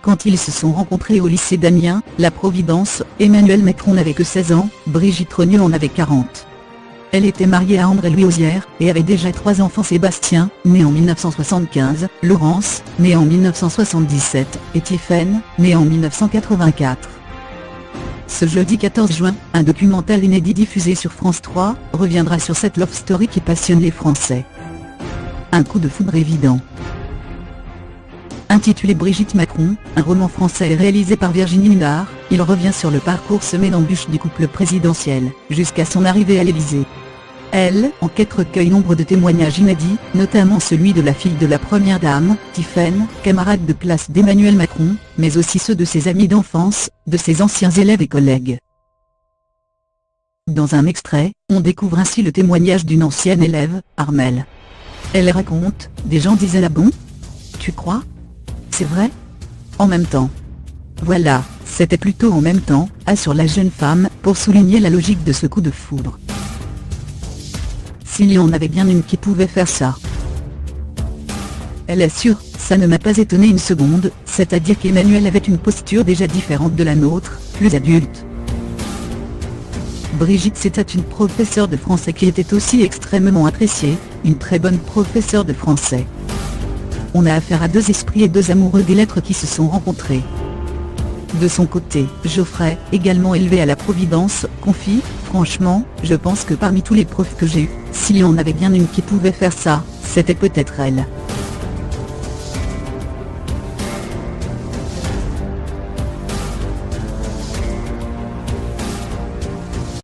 Quand ils se sont rencontrés au lycée d'Amiens, la Providence, Emmanuel Macron n'avait que 16 ans, Brigitte Regnault en avait 40. Elle était mariée à André Louis Ozière, et avait déjà 3 enfants: Sébastien, né en 1975, Laurence, née en 1977, et Tiphaine, née en 1984. Ce jeudi 14 juin, un documentaire inédit diffusé sur France 3, reviendra sur cette love story qui passionne les Français. Un coup de foudre évident. Intitulé Brigitte Macron, un roman français réalisé par Virginie Hunard, il revient sur le parcours semé d'embûches du couple présidentiel, jusqu'à son arrivée à l'Élysée. Elle, enquête recueille nombre de témoignages inédits, notamment celui de la fille de la première dame, Tiphaine, camarade de classe d'Emmanuel Macron, mais aussi ceux de ses amis d'enfance, de ses anciens élèves et collègues. Dans un extrait, on découvre ainsi le témoignage d'une ancienne élève, Armelle. Elle raconte: des gens disaient: ah bon? Tu crois? C'est vrai? En même temps. Voilà, c'était plutôt en même temps, assure la jeune femme, pour souligner la logique de ce coup de foudre. S'il y en avait bien une qui pouvait faire ça. Elle assure: ça ne m'a pas étonné une seconde, c'est-à-dire qu'Emmanuel avait une posture déjà différente de la nôtre, plus adulte. Brigitte, c'était une professeure de français qui était aussi extrêmement appréciée, une très bonne professeure de français. On a affaire à 2 esprits et 2 amoureux des lettres qui se sont rencontrés. De son côté, Geoffrey, également élevé à la Providence, confie: franchement, je pense que parmi tous les profs que j'ai eus, s'il y en avait bien une qui pouvait faire ça, c'était peut-être elle.